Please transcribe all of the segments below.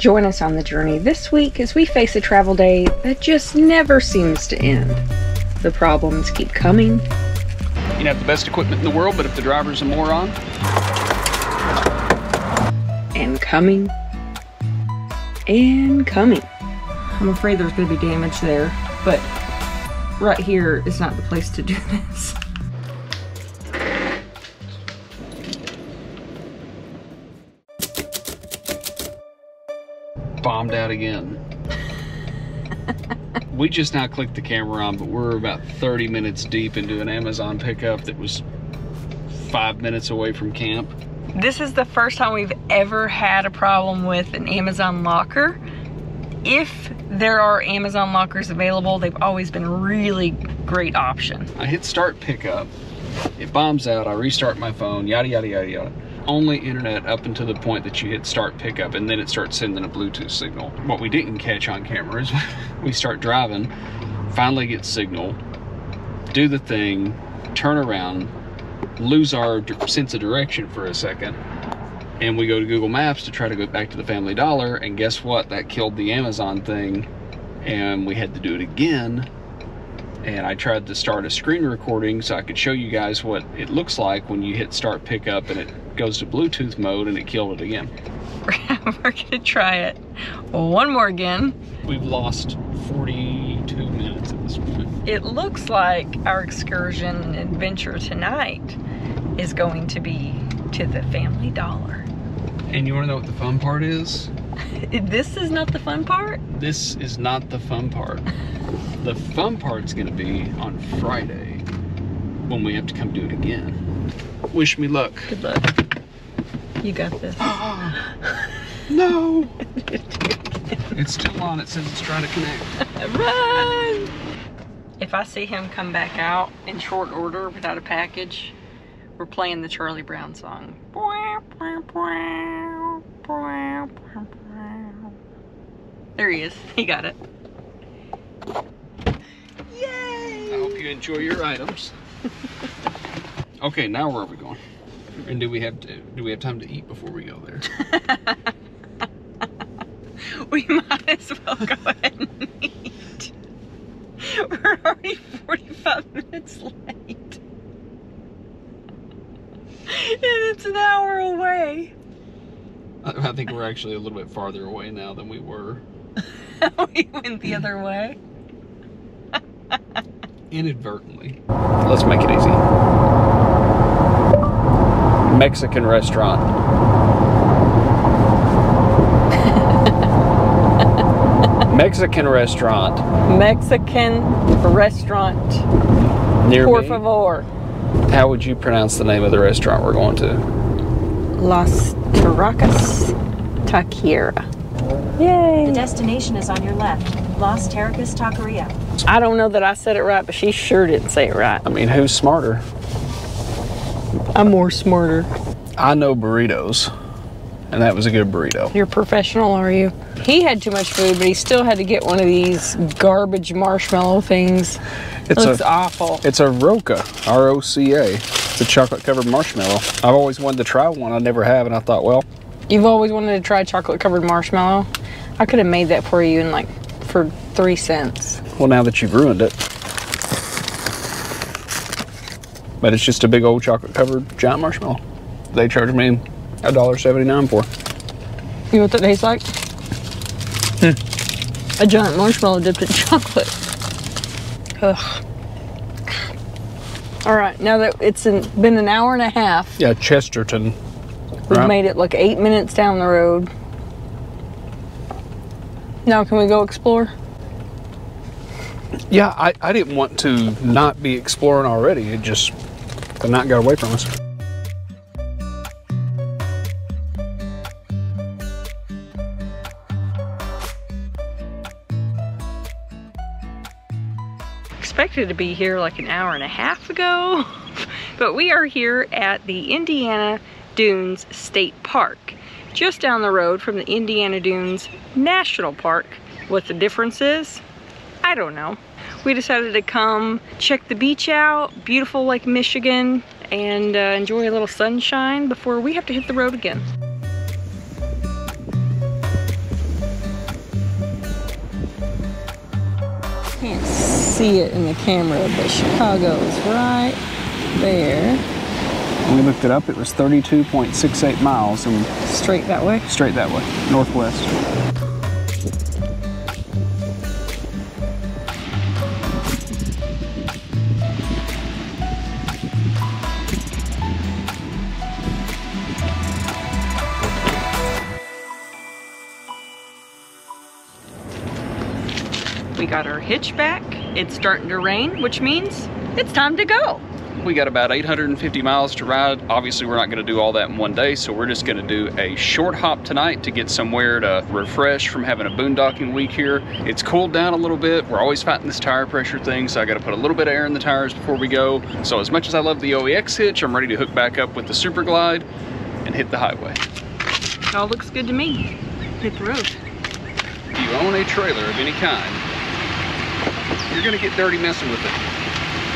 Join us on the journey this week as we face a travel day that just never seems to end. The problems keep coming. You can have the best equipment in the world, but if the driver's a moron. And coming. And coming. I'm afraid there's going to be damage there, but right here is not the place to do this. Bombed out again. We just now clicked the camera on, but we're about 30 minutes deep into an Amazon pickup that was 5 minutes away from camp. This is the first time we've ever had a problem with an Amazon locker. If there are Amazon lockers available, they've always been a really great option. I hit start pickup, it bombs out, I restart my phone, yada yada yada yada. Only internet up until the point that you hit start pickup, and then it starts sending a Bluetooth signal. What we didn't catch on camera is we start driving, finally get signal, do the thing, turn around, lose our sense of direction for a second, and we go to Google Maps to try to go back to the Family Dollar, and guess what? That killed the Amazon thing, and we had to do it again. And I tried to start a screen recording so I could show you guys what it looks like when you hit start pickup and it goes to Bluetooth mode, and it killed it again. We're gonna try it one more again. We've lost 42 minutes at this point. It looks like our excursion adventure tonight is going to be to the Family Dollar. And you wanna know what the fun part is? This is not the fun part? This is not the fun part. The fun part's gonna be on Friday when we have to come do it again. Wish me luck. Good luck. You got this. No! It's still on. It says it's trying to connect. Run! If I see him come back out in short order without a package, we're playing the Charlie Brown song. There he is. He got it. Yay! I hope you enjoy your items. Okay, now where are we going? And do we have time to eat before we go there? We might as well go ahead and eat. We're already 45 minutes late. And it's an hour away. I think we're actually a little bit farther away now than we were. We went the other way. Inadvertently. Let's make it easy. Mexican restaurant. Mexican restaurant. Mexican restaurant. Near Por me. favor. How would you pronounce the name of the restaurant we're going to? Las Taracas Taqueria. Yay! The destination is on your left. Las Taracas Taqueria. I don't know that I said it right, but she sure didn't say it right. I mean, who's smarter? I'm more smarter. I know burritos, and that was a good burrito. You're professional, are you? He had too much food, but he still had to get one of these garbage marshmallow things. It looks awful. It's a Roca, R-O-C-A. It's a chocolate-covered marshmallow. I've always wanted to try one. I never have, and I thought, well... You've always wanted to try chocolate-covered marshmallow? I could have made that for you in for 3 cents. Well, now that you've ruined it. But it's just a big old chocolate-covered giant marshmallow. They charge me $1.79 for. You know what that tastes like? A giant marshmallow dipped in chocolate. Ugh. All right, now that it's been an hour and a half. Yeah, Chesterton. We've made it like 8 minutes down the road. Now can we go explore? Yeah, I didn't want to not be exploring already. It just, the night got away from us. Expected to be here like an hour and a half ago, but we are here at the Indiana Dunes State Park, just down the road from the Indiana Dunes National Park. What the difference is, I don't know. We decided to come check the beach out, beautiful Lake Michigan, and enjoy a little sunshine before we have to hit the road again. see it in the camera, but Chicago is right there. When we looked it up, it was 32.68 miles. And straight that way? Straight that way, northwest. We got our hitch back. It's starting to rain, which means it's time to go. We got about 850 miles to ride. Obviously, we're not gonna do all that in one day, so we're just gonna do a short hop tonight to get somewhere to refresh from having a boondocking week here. It's cooled down a little bit. We're always fighting this tire pressure thing, so I gotta put a little bit of air in the tires before we go. So as much as I love the OEX hitch, I'm ready to hook back up with the Super Glide and hit the highway. All looks good to me. Hit the road. If you own a trailer of any kind, you're gonna get dirty messing with it,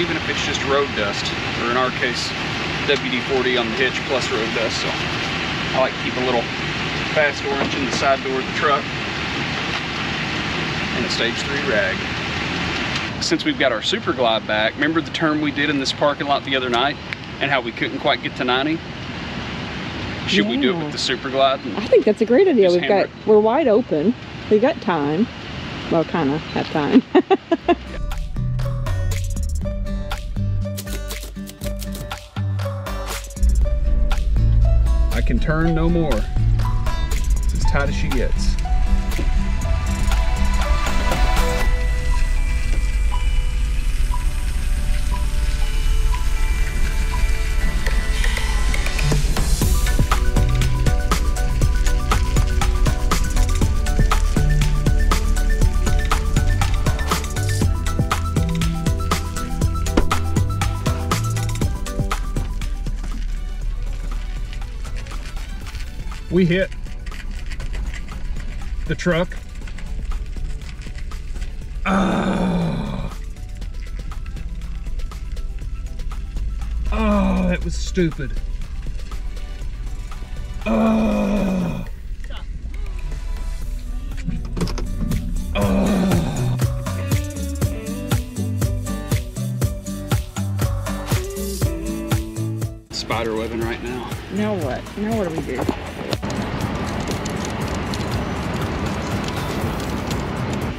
even if it's just road dust, or in our case, WD-40 on the hitch plus road dust. So I like to keep a little fast orange in the side door of the truck and a stage 3 rag. Since we've got our Super Glide back, remember the turn we did in this parking lot the other night and how we couldn't quite get to 90? Should we do it with the Super Glide? I think that's a great idea. We're wide open. We got time. Well, kind of have time. I can turn no more. It's as tight as she gets. We hit the truck. Oh, that was stupid. Oh. Oh. Spider webbing right now. Now what? Now what do we do?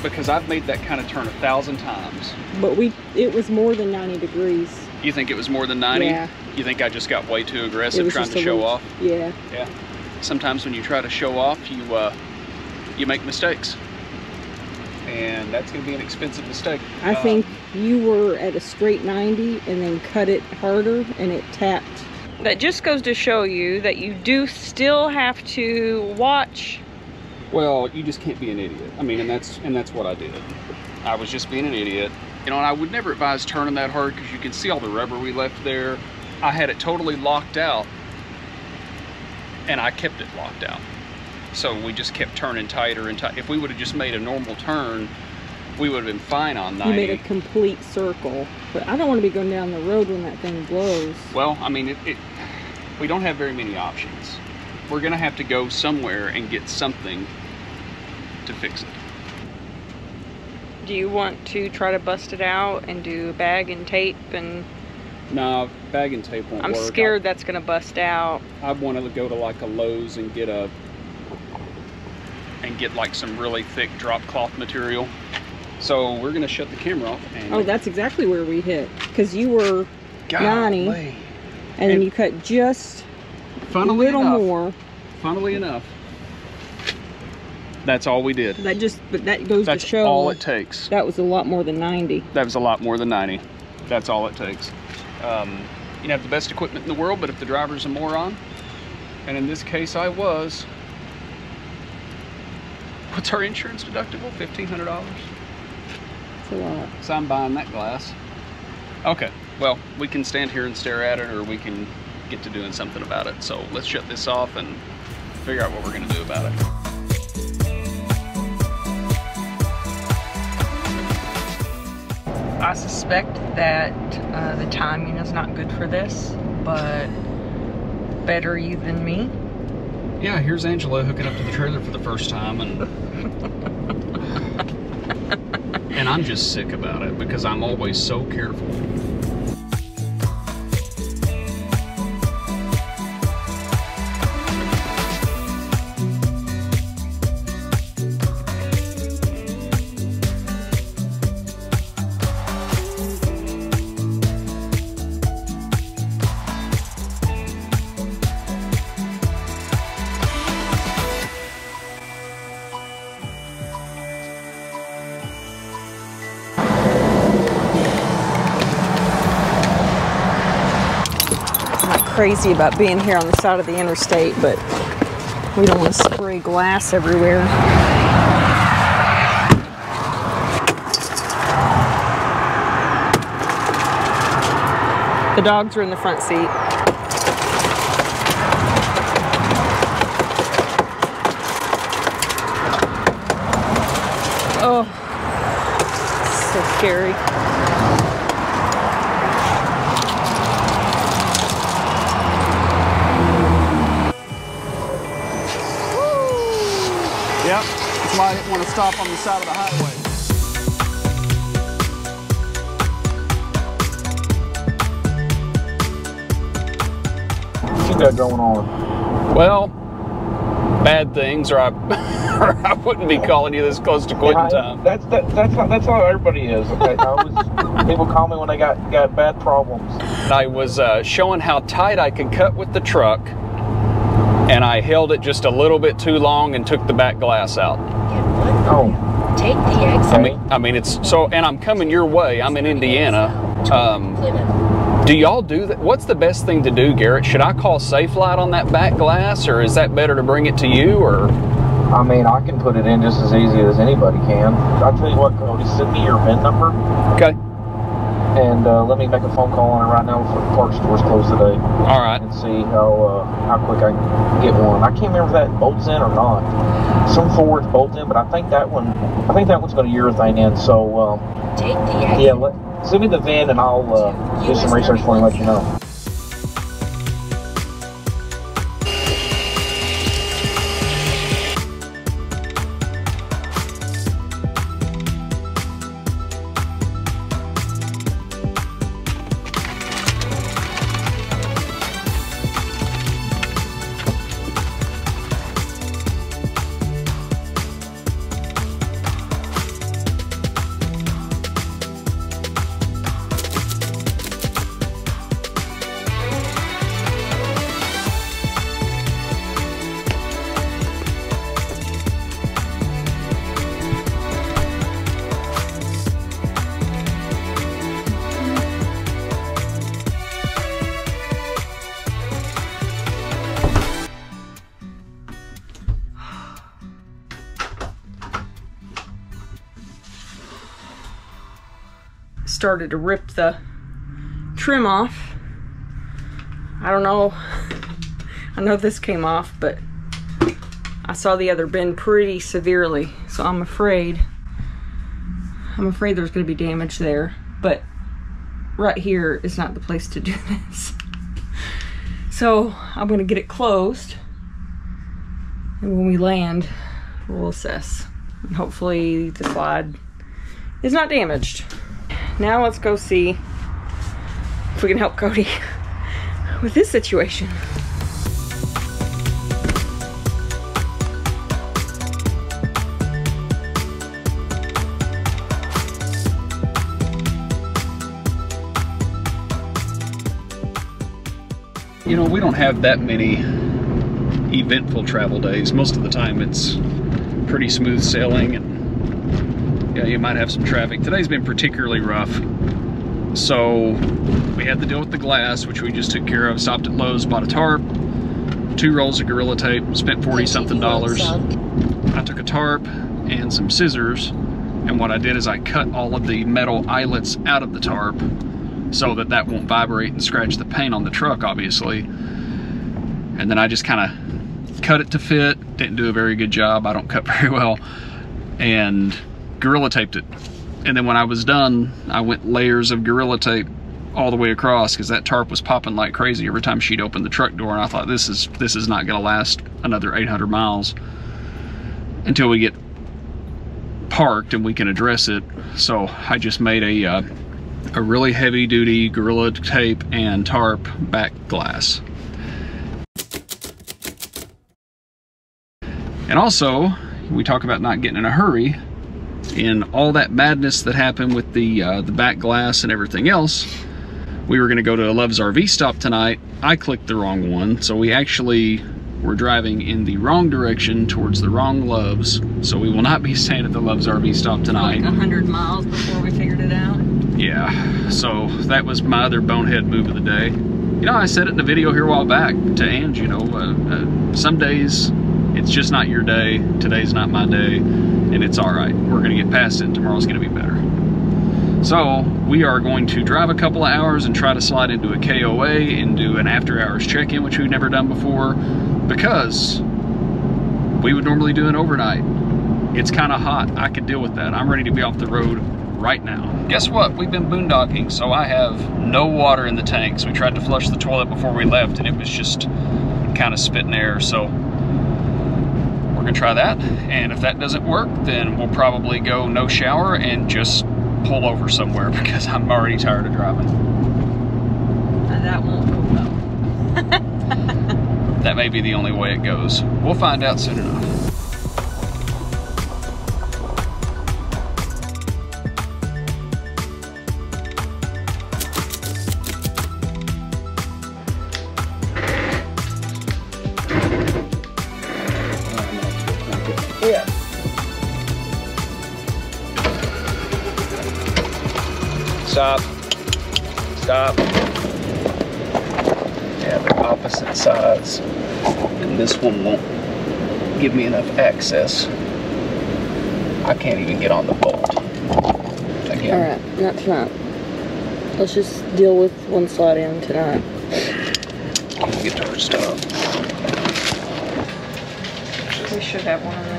Because I've made that kind of turn 1,000 times. But it was more than 90 degrees. You think it was more than 90? Yeah. You think I just got way too aggressive trying to show off? Yeah. Yeah. Sometimes when you try to show off, you make mistakes. And that's going to be an expensive mistake. I think you were at a straight 90 and then cut it harder and it tapped. That just goes to show you that you do still have to watch. Well, you just can't be an idiot. I mean, and that's what I did. I was just being an idiot. You know, and I would never advise turning that hard because you can see all the rubber we left there. I had it totally locked out and I kept it locked out. So we just kept turning tighter and tighter. If we would have just made a normal turn, we would have been fine on 90. You made a complete circle. But I don't want to be going down the road when that thing blows. Well, I mean, we don't have very many options. We're gonna have to go somewhere and get something to fix it. Do you want to try to bust it out and do bag and tape and... No, bag and tape won't work. I'm scared that's gonna bust out. I want to go to like a Lowe's and get like some really thick drop cloth material. So we're gonna shut the camera off. And oh, that's exactly where we hit. Because you were 90, and then you cut just a little more. Funnily enough, that's all we did. But that goes to show. That's all it takes. That was a lot more than 90. That was a lot more than 90. That's all it takes. You can have the best equipment in the world, but if the driver's a moron, and in this case I was, what's our insurance deductible? $1,500? It's a lot. So I'm buying that glass. Okay, well, we can stand here and stare at it, or we can get to doing something about it. So let's shut this off and figure out what we're gonna do about it. I suspect that the timing is not good for this, but better you than me. Yeah, here's Angela hooking up to the trailer for the first time, and And I'm just sick about it because I'm always so careful. Crazy about being here on the side of the interstate, but we don't want to spray glass everywhere. The dogs are in the front seat. Oh, so scary. Yep, that's why I didn't want to stop on the side of the highway. What you got going on? Well, bad things, or I wouldn't be calling you this close to quitting time. That's how everybody is. Okay, people call me when they got bad problems. I was showing how tight I could cut with the truck, and I held it just a little bit too long and took the back glass out. Oh. Take the exit. I mean, it's so, and I'm coming your way. I'm in Indiana. Do y'all do that? What's the best thing to do, Garrett? Should I call Safelite on that back glass, or is that better to bring it to you, or? I mean, I can put it in just as easy as anybody can. I'll tell you what, Cody, send me your VIN number. Okay. And let me make a phone call on it right now before the parts store's closed today. All right. And see how quick I can get one. I can't remember if that bolts in or not. Some Fords bolt in, but I think that one's got a urethane in. So Take the exit. yeah, send me the VIN and I'll do some research for you and let you know. Started to rip the trim off. I don't know. I know this came off, but I saw the other bend pretty severely, so I'm afraid there's going to be damage there. But right here is not the place to do this. So I'm going to get it closed, and when we land, we'll assess. And hopefully the slide is not damaged. Now let's go see if we can help Cody with this situation. You know, we don't have that many eventful travel days. Most of the time it's pretty smooth sailing, and yeah, you might have some traffic. Today's been particularly rough. So we had to deal with the glass, which we just took care of. Stopped at Lowe's, bought a tarp, 2 rolls of Gorilla Tape, spent $40-something. I took a tarp and some scissors, and what I did is I cut all of the metal eyelets out of the tarp so that that won't vibrate and scratch the paint on the truck, obviously. And then I just kind of cut it to fit. Didn't do a very good job. I don't cut very well. And Gorilla Taped it. And then when I was done, I went layers of Gorilla Tape all the way across, because that tarp was popping like crazy every time she'd open the truck door, and I thought this is not going to last another 800 miles until we get parked and we can address it. So I just made a really heavy duty Gorilla Tape and tarp back glass. And also, we talk about not getting in a hurry. In all that madness that happened with the back glass and everything else, we were going to go to a Love's RV stop tonight. I clicked the wrong one, so we actually were driving in the wrong direction towards the wrong Love's. So we will not be staying at the Love's RV stop tonight. Like 100 miles before we figured it out. Yeah, so that was my other bonehead move of the day. You know, I said it in a video here a while back to Ange, you know, some days it's just not your day. Today's not my day, and it's all right. We're gonna get past it, and tomorrow's gonna be better. So we are going to drive a couple of hours and try to slide into a KOA and do an after hours check-in, which we've never done before, because we would normally do an overnight. It's kind of hot. I could deal with that. I'm ready to be off the road right now. Guess what? We've been boondocking, so I have no water in the tanks. We tried to flush the toilet before we left, and it was just kind of spitting air, so we're gonna try that. And if that doesn't work, then we'll probably go no shower and just pull over somewhere, because I'm already tired of driving. That won't go well. That may be the only way it goes. We'll find out soon enough. Yeah. Stop. Stop. Yeah, they're opposite sides, and this one won't give me enough access. I can't even get on the bolt. Again. Alright, not tonight. Let's just deal with one slide in tonight. Guitar stuff. We should have one in there.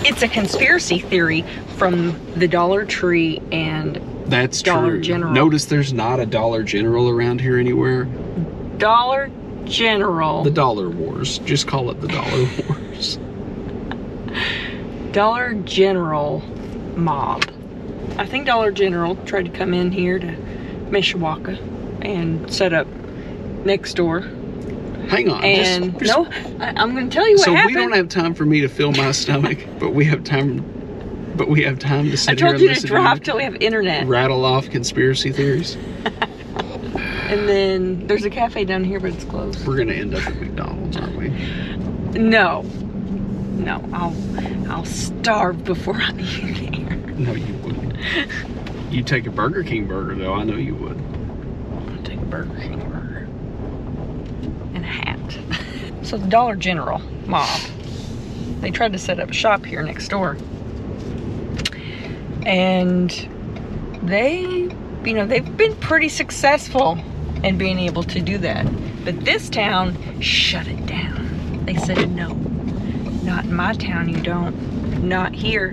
It's a conspiracy theory from the Dollar Tree and That's Dollar true. General. Notice there's not a Dollar General around here anywhere. Dollar General. The Dollar Wars. Just call it the Dollar Wars. Dollar General mob. I think Dollar General tried to come in here to MILWAUKEE and set up next door. Hang on. And no, I'm going to tell you what happened. So we don't have time for me to fill my stomach, but we have time. But we have time to sit I here told and you to listen drive till we have internet. Rattle off conspiracy theories. And then there's a cafe down here, but it's closed. We're gonna end up at McDonald's, aren't we? No, no, I'll starve before I eat there. No, you wouldn't. You'd take a Burger King burger, though. I know you would. I'll take a Burger King burger and a hat. So the Dollar General mob, they tried to set up a shop here next door, and they, you know, they've been pretty successful in being able to do that. But this town shut it down. They said, no, not in my town, you don't. Not here,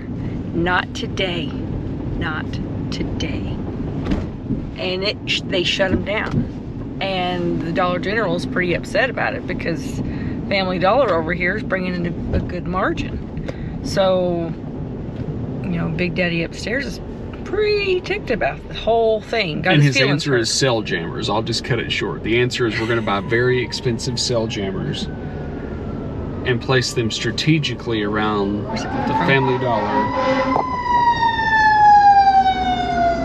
not today, not today. And they shut them down. And the Dollar General is pretty upset about it, because Family Dollar over here is bringing in a good margin. So, you know, Big Daddy upstairs is pretty ticked about the whole thing. And his answer is cell jammers. I'll just cut it short. The answer is we're going to buy very expensive cell jammers and place them strategically around the Family Dollar.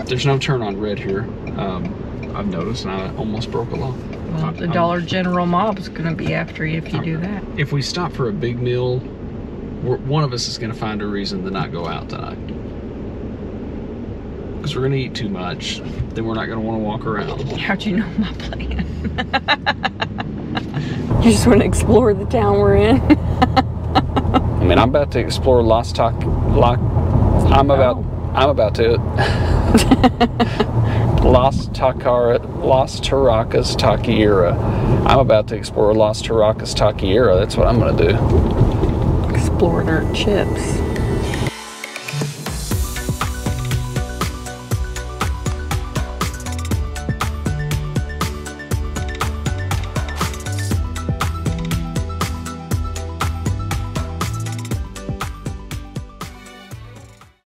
There's no turn on red here. I've noticed, and I almost broke a law. Well, the Dollar General mob is going to be after you if you do that. If we stop for a big meal, one of us is going to find a reason to not go out tonight. Because we're going to eat too much. Then we're not going to want to walk around. How'd you know my plan? You just want to explore the town we're in? I mean, I'm about to explore Las Taracas Taqueria. I'm about to explore Las Taracas Taqueria. That's what I'm going to do. Explore Dirt chips.